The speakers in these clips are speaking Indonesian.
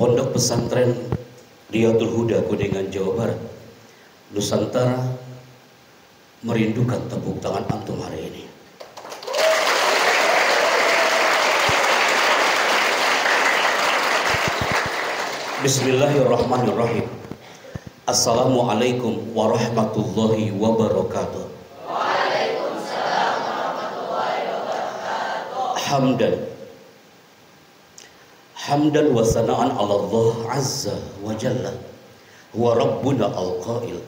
Pondok Pesantren Riyadul Huda, Kuningan, Jawa Barat, Nusantara merindukan tepuk tangan antum hari ini. Bismillahirrahmanirrahim. Assalamualaikum warahmatullahi wabarakatuh. Waalaikumsalam warahmatullahi wabarakatuh. Hamdan wa sana'an ala Allah azza wa jalla wa rabbuna al-qail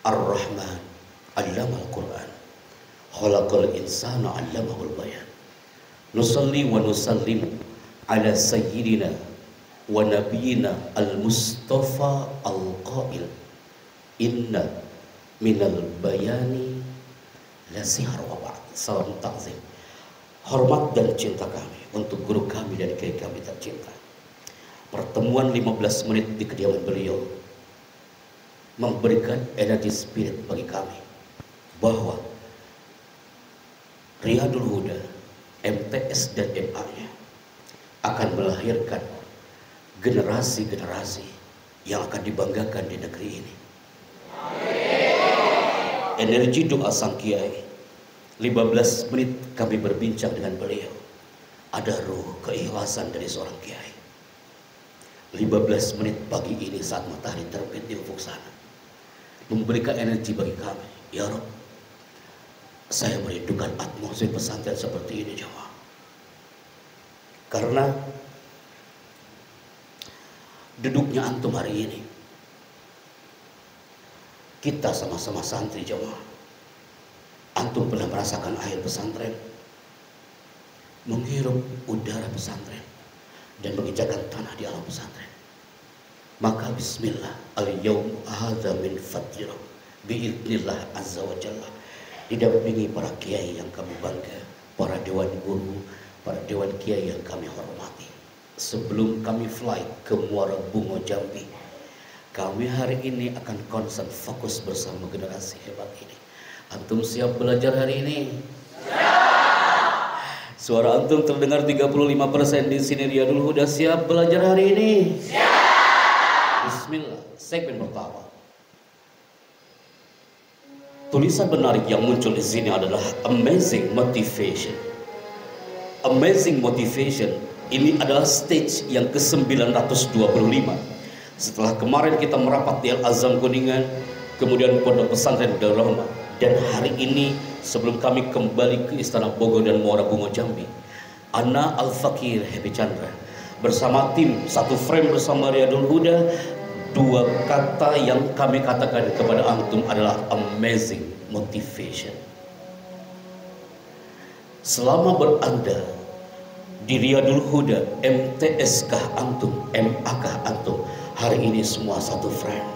ar-rahman allamal quran khalaqal insana allamahul bayan. Nusalli wa nusallimu ala sayyidina wa nabiyina al-mustafa al-qail inna minal bayani la sihar wa ba'd. Salam takzim, hormat dan cinta kami untuk guru kami dan kiai kami tercinta. Pertemuan 15 menit di kediaman beliau memberikan energi spirit bagi kami bahwa Riyadul Huda, MTS dan MA-nya akan melahirkan generasi-generasi yang akan dibanggakan di negeri ini. Energi doa sang kiai, 15 menit kami berbincang dengan beliau. Ada ruh keikhlasan dari seorang kiai. 15 menit pagi ini saat matahari terbit di ufuk sana memberikan energi bagi kami. Ya Rob, saya merindukan atmosfer pesantren seperti ini jemaah. Karena duduknya antum hari ini, kita sama-sama santri jemaah. Antum pernah merasakan air pesantren, menghirup udara pesantren, dan menginjakan tanah di alam pesantren. Maka bismillah, al-yawm hadza min fadlillah biidznillah azza wa jalla, didampingi para kiai yang kami bangga, para dewan guru, para dewan kiai yang kami hormati. Sebelum kami flight ke Muara Bungo Jambi, kami hari ini akan konsen fokus bersama generasi hebat ini. Antum siap belajar hari ini? Siap. Suara antum terdengar 35% di sini. Riyadul Huda siap belajar hari ini? Siap. Bismillah, segmen pertama. Tulisan menarik yang muncul di sini adalah amazing motivation. Amazing motivation ini adalah stage yang ke-925. Setelah kemarin kita merapat di Al-Azam Kuningan, kemudian Pondok Pesantren Darul Rahmah, dan hari ini sebelum kami kembali ke Istana Bogor dan Muara Bungo Jambi, Ana Al-Fakir Happy Chandra bersama tim satu frame bersama Riyadul Huda, dua kata yang kami katakan kepada antum adalah amazing motivation. Selama berada di Riyadul Huda, MTS kah antum, MA kah antum, hari ini semua satu frame.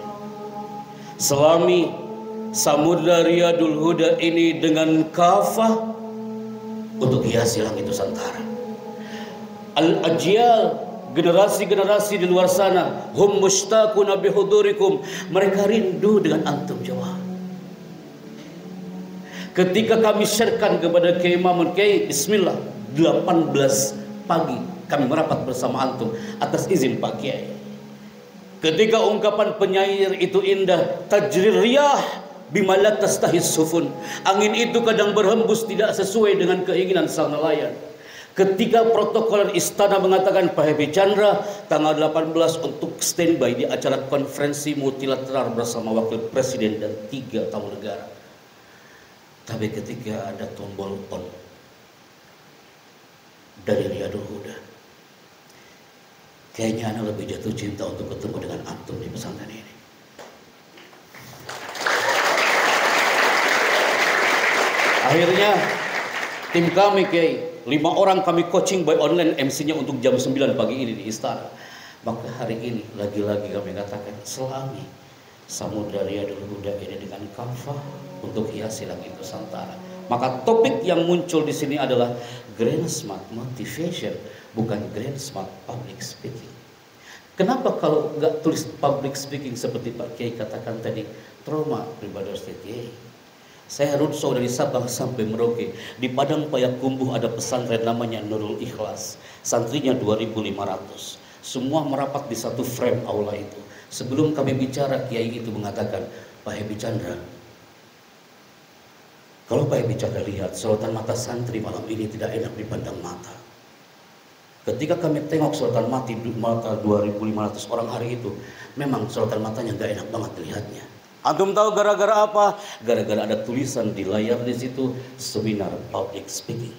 Selami samudra Riyadul Huda ini dengan kafah untuk hiasi langit Nusantara. Al-ajyal, generasi-generasi di luar sana, hum mushtaquna bihudurikum, mereka rindu dengan antum jemaah. Ketika kami sharekan kepada Kiai Mamun, Kiai, bismillah, 18 pagi kami merapat bersama antum atas izin Pak Kiai. Ketika ungkapan penyair itu indah, tajrir riyah bima la tastahis sufun, angin itu kadang berhembus tidak sesuai dengan keinginan sang nelayan. Ketika protokoler istana mengatakan Pak Happy Chandra tanggal 18 untuk standby di acara konferensi multilateral bersama wakil presiden dan 3 tamu negara. Tapi ketika ada tombol on dari Riyadul Huda, kayaknya anak lebih jatuh cinta untuk ketemu dengan antum di pesantren ini. Akhirnya tim kami Kiai, 5 orang kami coaching by online, MC-nya untuk jam 9 pagi ini di istana. Maka hari ini lagi-lagi kami katakan, selami samudra Riyadul Huda ini dengan kafah untuk hiasi langit Nusantara. Maka topik yang muncul di sini adalah Grand Smart Motivation, bukan Grand Smart Public Speaking. Kenapa kalau nggak tulis public speaking seperti Pak Kiai katakan tadi, trauma pribadi Kiai? Saya roadshow dari Sabang sampai Merauke. Di Padang Payakumbuh ada pesantren namanya Nurul Ikhlas. Santrinya 2.500. Semua merapat di satu frame aula itu. Sebelum kami bicara, Kiai itu mengatakan, Pak Happy Chandra, kalau Pak Happy Chandra lihat sorotan mata santri malam ini tidak enak dipandang mata. Ketika kami tengok sorotan mata 2.500 orang hari itu, memang sorotan matanya nggak enak banget dilihatnya. Antum tahu gara-gara apa? Gara-gara ada tulisan di layar di situ, seminar public speaking.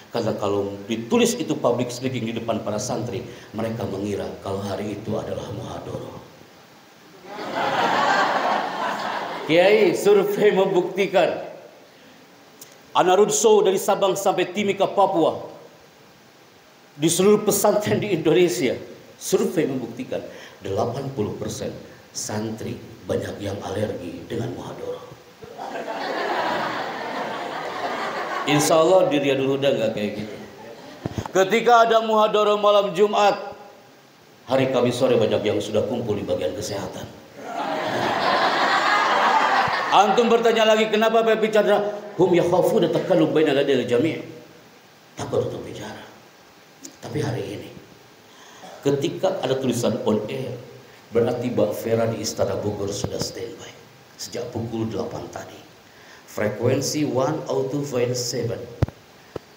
Karena kalau ditulis itu public speaking di depan para santri, mereka mengira kalau hari itu adalah muhadharah. Kiai, survei membuktikan Anarud Show dari Sabang sampai Timika, Papua, di seluruh pesantren di Indonesia, survei membuktikan 80% santri banyak yang alergi dengan muhadharah. Insya Allah di Riyadul Huda nggak kayak gitu. Ketika ada muhadharah malam Jumat, hari Kamis sore banyak yang sudah kumpul di bagian kesehatan. Antum bertanya lagi, kenapa Pak Happy Chandra? Hum yakhafuna takallub baina ladil jami'. Takut untuk bicara. Tapi hari ini, ketika ada tulisan on air, berarti Mbak Vera di Istana Bogor sudah standby sejak pukul 8 tadi. Frekuensi 102.7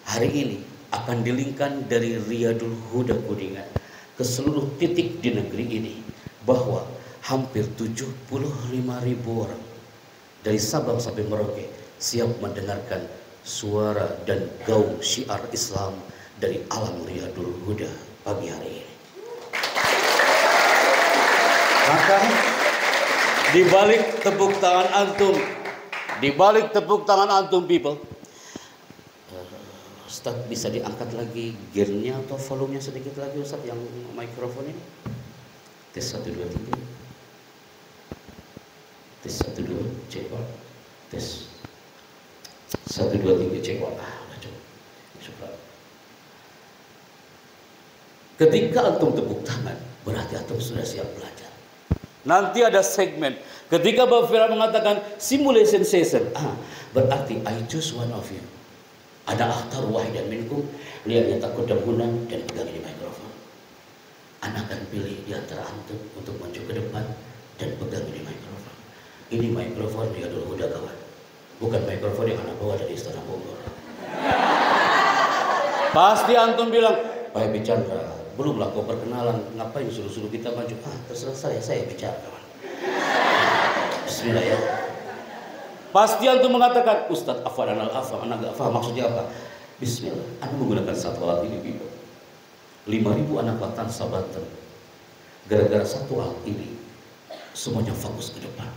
hari ini akan dilingkan dari Riyadul Huda Kuningan ke seluruh titik di negeri ini, bahwa hampir 75.000 orang dari Sabang sampai Merauke siap mendengarkan suara dan gaung syiar Islam dari alam Riyadul Huda pagi hari ini. Maka di balik tepuk tangan antum, di balik tepuk tangan antum people, Ustaz bisa diangkat lagi gearnya atau volumenya sedikit lagi Ustaz, yang mikrofon ini. Tes 1 2 3. Tes 1 2 cek one. Tes 1 2 3 cek one. Udah cukup. Syukur. Ketika antum tepuk tangan, berarti antum sudah siap belajar. Nanti ada segmen ketika Mbak Vera mengatakan simulation session, berarti I choose one of you. Ada akhtar wahidan minkum lihat yataqaddamuna dan pegang di mikrofon. Anak akan pilih di antara antum untuk maju ke depan dan pegang di mikrofon. Ini mikrofon Riyadul Huda kawan, bukan mikrofon yang anak bawa dari Istana Bogor. Pasti antum bilang, Pak Happy Chandra, belum lah kau perkenalan, ngapain suruh-suruh kita maju? Terserah saya bicara kawan. Bismillah ya. Pasti antum mengatakan, Ustadz afwan al-afam, anak gak paham maksudnya apa. Bismillah, anda menggunakan satu alat ini, 5.000 anak Latansa Banten. Gara-gara satu alat ini, semuanya fokus ke depan.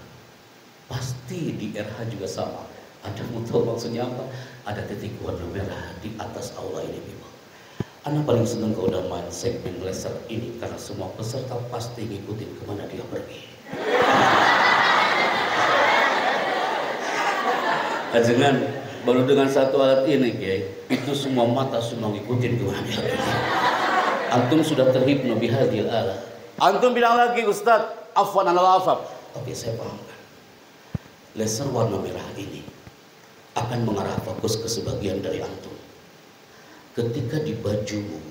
Pasti di RH juga sama. Anda mau tahu maksudnya apa? Ada titik warna merah di atas aula ini, people. Anda paling senang kalau udah main segmen laser ini, karena semua peserta pasti ngikutin kemana dia pergi. Jangan baru dengan satu alat ini, Kiai, itu semua mata semua ngikutin kemana dia pergi. Antum sudah terhipno bihadil ala. Antum bilang lagi, Ustadz, afwan al-afam. Oke, saya pahamkan. Laser warna merah ini akan mengarah fokus ke sebagian dari antum. Ketika di bajumu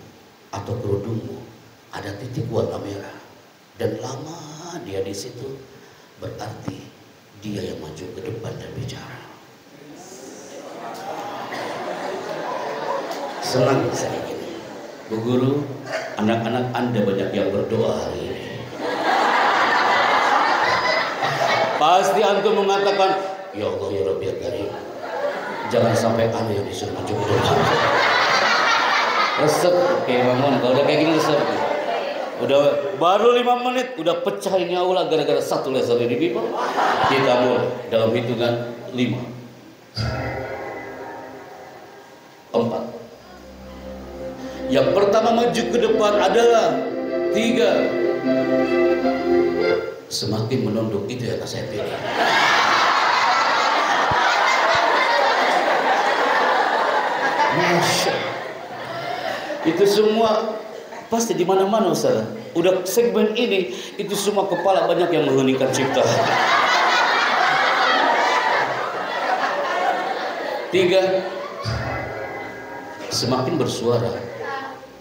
atau kerudungmu ada titik warna merah dan lama dia di situ, berarti dia yang maju ke depan dan bicara. Senang saya ini, Bu Guru, anak-anak Anda banyak yang berdoa hari ini. Pasti antum mengatakan, ya Allah ya Rabbi ya Karim, jangan sampai Anda yang disuruh maju ke depan. Resep, oke Mamon, kalau udah kayak gini resep. Udah baru 5 menit, udah pecah ini aula gara-gara satu laser ini, people. Kita mulai dalam hitungan 5, 4. Yang pertama maju ke depan adalah 3. Semakin menunduk itu yang saya pilih. Masya. Itu semua pasti di mana-mana Ustaz. Udah segmen ini itu semua kepala banyak yang mengheningkan cipta. 3. Semakin bersuara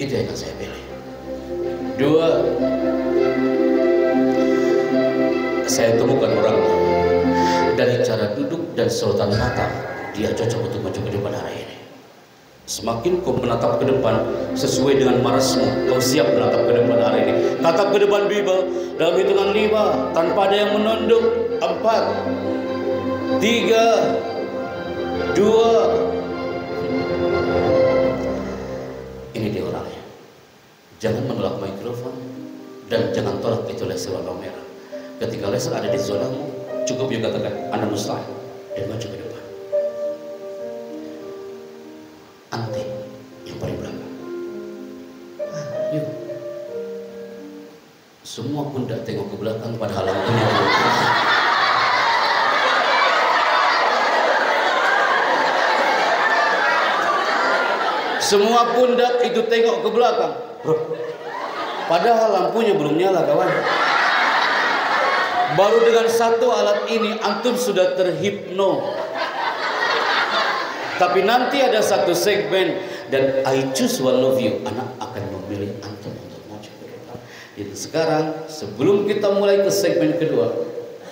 itu yang saya pilih. Dua, saya temukan orang dari cara duduk dan sorotan mata, dia cocok untuk maju ke depan hari ini. Semakin kau menatap ke depan sesuai dengan marasmu, kau siap menatap ke depan hari ini. Tatap ke depan Bible dalam hitungan 5 tanpa ada yang menunduk. 4, 3, 2. Ini dia orangnya. Jangan menolak mikrofon dan jangan tolak itu laser warna merah. Ketika laser ada di zonamu, cukup dia katakan Anda mustahil dan maju ke depan. Ante yang paling belakang. Yuk. Semua pundak tengok ke belakang padahal lampunya semua pundak itu tengok ke belakang, bro. Padahal lampunya belum nyala, kawan. Baru dengan satu alat ini antum sudah terhipno. Tapi nanti ada satu segmen dan I choose one of you, anak akan memilih antum untuk maju ke depan. Jadi sekarang sebelum kita mulai ke segmen kedua,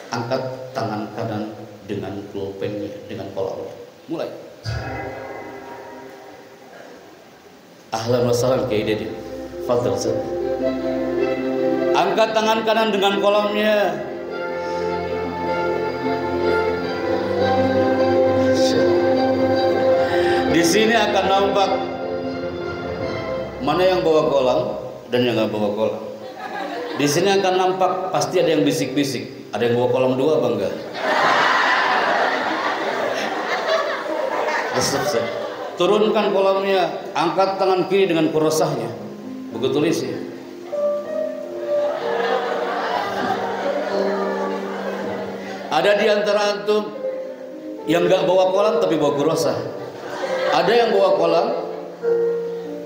angkat tangan kanan dengan pulpennya, dengan kolamnya. Mulai. Ahlan wa sahlan Kiai Deddy. Fadhil Ustaz. Angkat tangan kanan dengan kolamnya. Di sini akan nampak mana yang bawa kolam dan yang nggak bawa kolam. Di sini akan nampak pasti ada yang bisik-bisik. Ada yang bawa kolam 2 apa enggak? Turunkan kolamnya, angkat tangan kiri dengan kurosahnya. Begitu tulisnya. Ada di antara antum yang nggak bawa kolam tapi bawa kurosah. Ada yang bawa kolam,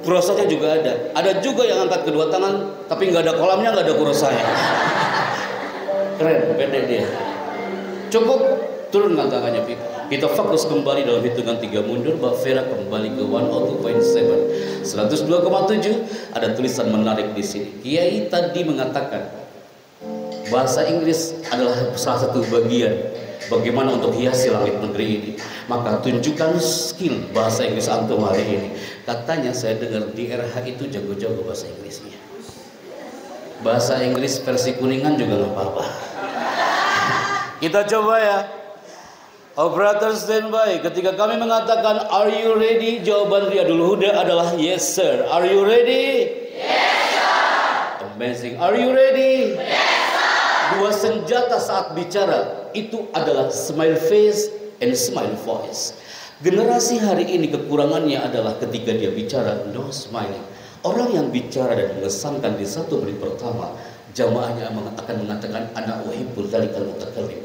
kurosahnya juga ada. Ada juga yang angkat kedua tangan, tapi nggak ada kolamnya, nggak ada kurosahnya. Keren, pendek dia. Cukup turunkan tangannya, kita fokus kembali dalam hitungan 3 mundur. Mbak Vera kembali ke 102.7, 102,7. Ada tulisan menarik di sini. Kiai tadi mengatakan bahasa Inggris adalah salah satu bagian bagaimana untuk hiasi langit negeri ini. Maka tunjukkan skill bahasa Inggris antum hari ini. Katanya saya dengar di RH itu jago-jago bahasa Inggrisnya. Bahasa Inggris versi Kuningan juga nggak apa-apa. Kita coba ya. Operator standby. Ketika kami mengatakan are you ready, jawaban Riyadul Huda adalah yes sir. Are you ready? Yes sir. Amazing. Are you ready? Yes sir. Dua senjata saat bicara itu adalah smile face and smile voice. Generasi hari ini kekurangannya adalah ketika dia bicara no smiling. Orang yang bicara dan mengesankan di 1 menit pertama, jamaahnya akan mengatakan ana uhibbul dzalikal mutakallim.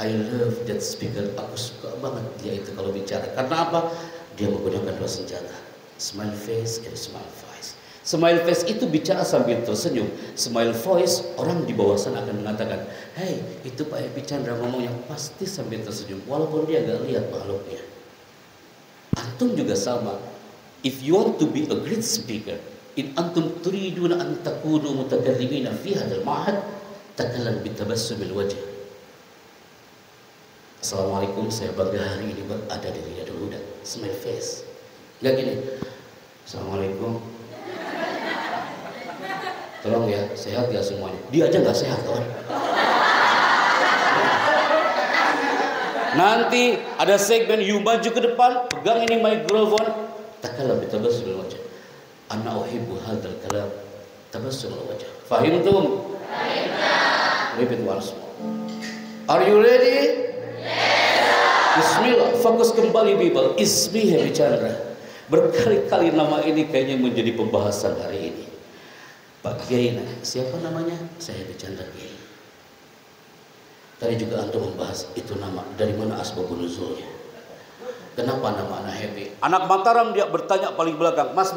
I love that speaker. Aku suka banget dia itu kalau bicara. Karena apa? Dia menggunakan 2 senjata, smile face and smile voice. Smile face itu bicara sambil tersenyum. Smile voice, orang di bawah sana akan mengatakan, hey, itu Pak Epi Chandra ngomongnya pasti sambil tersenyum, walaupun dia nggak lihat makhluknya. Antum juga sama. If you want to be a great speaker, in antum turiduna an takunu mutakallimina fi hadzal ma'had, takallam bitabassumil wajh. Assalamualaikum, saya bangga hari ini berada di Riyadul Huda. Smile face. Enggak gini. Assalamualaikum. Tolong ya, sehat ya semuanya. Dia aja nggak sehat, kawan. Nanti ada segmen you maju ke depan, pegang ini mikrofon, takallam bitabassumil wajh. Ana uhibbu hadzal kalam, tabassumul wajh. Fahimtum? Fahimna. Repeat once more. Are you ready? Bismillah, fokus kembali Bible. Ismi Epi Chandra. Berkali-kali nama ini kayaknya menjadi pembahasan hari ini. Pak Kiai, siapa namanya? Saya Epi Chandra Kiai. Tadi juga antum membahas itu nama, dari mana asbabun nuzulnya. Kenapa nama anak Happy? Anak Mataram dia bertanya paling belakang, Mas,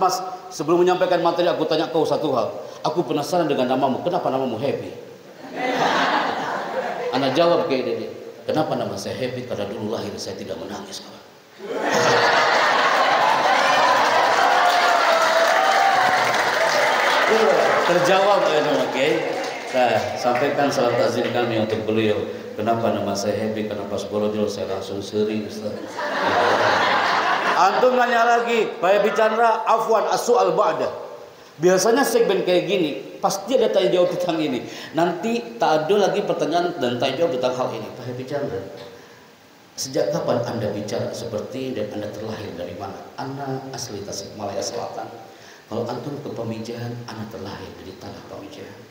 sebelum menyampaikan materi aku tanya kau satu hal. Aku penasaran dengan namamu, kenapa namamu Happy? Anak jawab kayak dia. Kenapa nama saya Happy? Karena dulu lahir saya tidak menangis, kawan. Terjawab ya oke. Nah, sampaikan salam takziah kami untuk beliau. Kenapa nama saya Happy? Karena pas Borojol saya langsung sering Ustaz. Antum nanya lagi, Pak Happy Chandra, afwan as-su'al ba'da. Biasanya segmen kayak gini, pasti ada tanya jawab tentang ini. Nanti tak ada lagi pertanyaan dan tanya jawab tentang hal ini. Pak Happy Chandra, sejak kapan Anda bicara seperti dan Anda terlahir dari mana? Anda asli Tasikmalaya Selatan. Kalau antum ke Pamijahan, Anda terlahir dari tanah Pamijahan.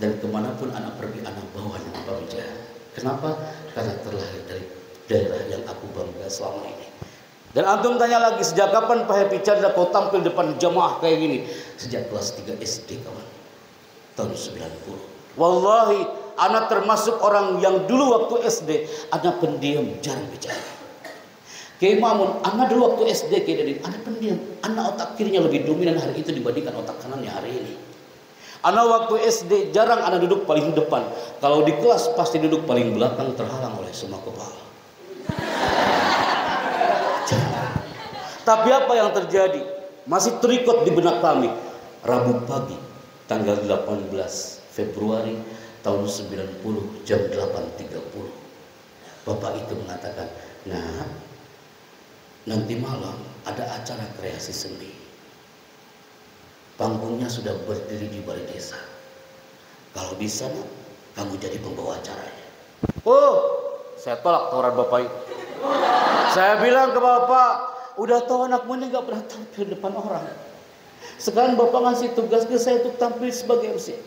Dan kemanapun Anda pergi, Anda bawa nama Pamijahan. Kenapa? Karena terlahir dari daerah yang aku bangga selama ini. Dan antum tanya lagi, sejak kapan Pak Happy Chandra kau tampil depan jamaah kayak gini? Sejak kelas 3 SD kawan. Tahun 90. Wallahi, anak termasuk orang yang dulu waktu SD, anak pendiam, jarang bicara. Kiai Mamun, anak dulu waktu SD kayak dari anak pendiam, anak otak kirinya lebih dominan hari itu dibandingkan otak kanannya hari ini. Anak waktu SD jarang anak duduk paling depan. Kalau di kelas pasti duduk paling belakang, terhalang oleh semua kepala. Tapi apa yang terjadi? Masih terikut di benak kami. Rabu pagi, tanggal 18 Februari tahun 90 jam 8.30. Bapak itu mengatakan, nah, nanti malam ada acara kreasi seni. Panggungnya sudah berdiri di balai desa. Kalau bisa, kamu jadi pembawa acaranya. Oh, saya tolak tawaran bapak itu. Saya bilang ke bapak, udah tahu anakmu ini gak pernah tampil depan orang. Sekarang bapak ngasih tugas ke saya untuk tampil sebagai MC.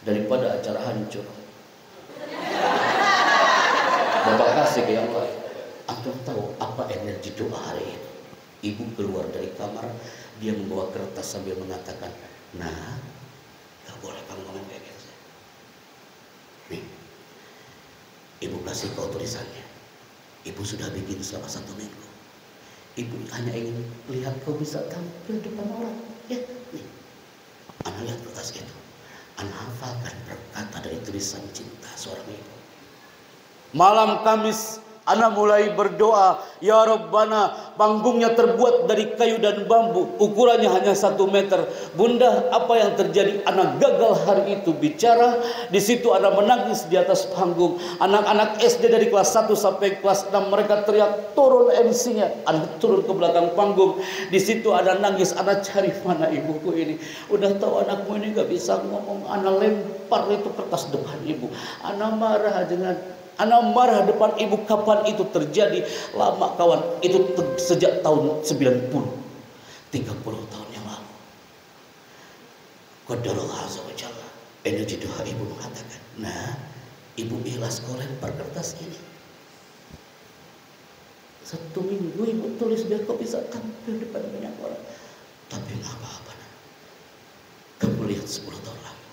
Daripada acara hancur, bapak kasih ke yang lain. Antum tahu apa energi doa hari itu? Ibu keluar dari kamar, dia membawa kertas sambil mengatakan, nah, gak boleh kamu ngomong kayak gitu. Nih, ibu kasih kau tulisannya. Ibu sudah bikin selama 1 minggu. Ibu hanya ingin lihat kau bisa tampil depan orang. Ya, nih. Ana lihat kertas itu. Ana hafalkan perkata dari tulisan cinta seorang ibu. Malam Kamis, Ana mulai berdoa, ya Rabbana, panggungnya terbuat dari kayu dan bambu, ukurannya hanya 1 meter. Bunda, apa yang terjadi? Ana gagal hari itu bicara. Di situ Ana menangis di atas panggung. Anak-anak SD dari kelas 1 sampai kelas 6 mereka teriak, turun MC-nya. Ana turun ke belakang panggung. Di situ Ana nangis. Ana cari mana ibuku ini. Udah tahu anakmu ini gak bisa ngomong. Ana lempar itu kertas depan ibu. Ana marah depan ibu. Kapan itu terjadi? Lama kawan. Itu sejak tahun 90. 30 tahun yang lalu. Qadarullah azza wa jalla. Energi doa ibu mengatakan, nah, ibu ikhlas kau lempar kertas ini. 1 minggu ibu tulis biar kau bisa tampil depan banyak orang. Tapi nggak apa-apa. Kamu lihat 10 tahun lagi,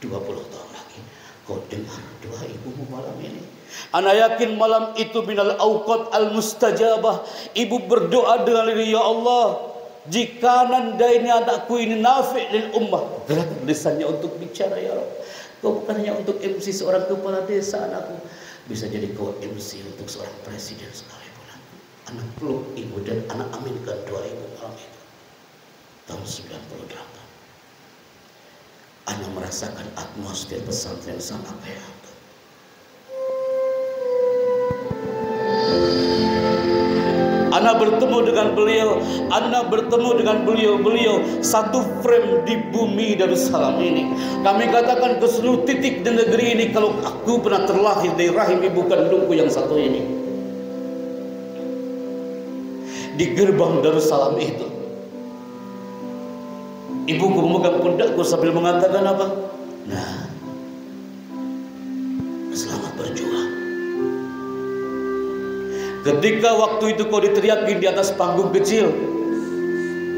20 tahun lagi, kau dengar doa ibumu malam ini. Ana yakin malam itu minal awqat al-mustajabah. Ibu berdoa dengan diri, ya Allah, jika nandaini anakku ini nafi' lil ummah, gerakkan lisannya untuk bicara ya Rabb. Kau bukan hanya untuk MC seorang kepala desa anakku, bisa jadi kau MC untuk seorang presiden sekalipun. Anak peluk ibu dan anak aminkan doa ibu malam itu. Tahun 98. Ana merasakan atmosfer pesantren sama kayak aku. Ana bertemu dengan beliau, satu frame di bumi Darussalam ini. Kami katakan ke seluruh titik di negeri ini, kalau aku pernah terlahir dari rahim ibu kandungku yang satu ini. Di gerbang Darussalam itu, ibuku memegang pundakku sambil mengatakan apa? Nah, selamat berjuang. Ketika waktu itu kau diteriakin di atas panggung kecil,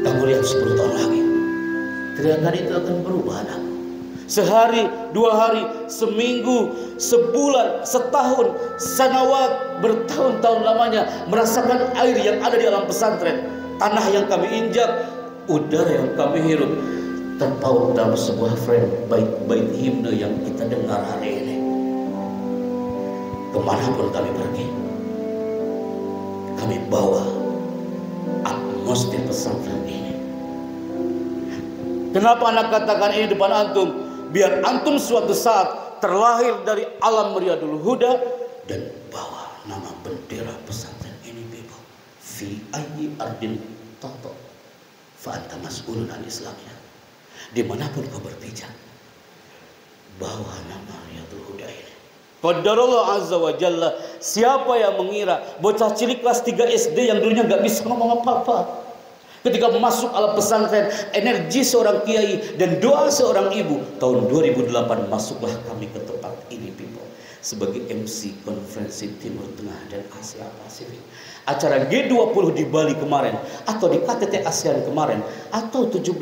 kamu lihat 10 tahun lagi, teriakan itu akan berubah anak. Sehari, 2 hari, seminggu, sebulan, setahun, sanawat, bertahun-tahun lamanya merasakan air yang ada di alam pesantren, tanah yang kami injak, udara yang kami hirup, terpaut dalam sebuah frame bait-bait himne yang kita dengar hari ini. Kemanapun kami pergi, kami bawa atmosfer pesantren ini. Kenapa anak katakan ini depan antum? Biar antum suatu saat terlahir dari alam Riyadul Huda dan bawa nama bendera pesantren ini bebo. Fi ayyi ardin tato fa anta mas'ulun an islamnya. Dimanapun kau berpijak, bawa nama Riyadul Huda ini. Qadarullah azza wa jalla. Siapa yang mengira bocah cilik kelas 3 SD yang dulunya nggak bisa ngomong apa-apa, ketika masuk alam pesantren, energi seorang kiai dan doa seorang ibu, tahun 2008 masuklah kami ke tempat ini people, sebagai MC konferensi Timur Tengah dan Asia Pasifik. Acara G20 di Bali kemarin, atau di KTT ASEAN kemarin, atau 17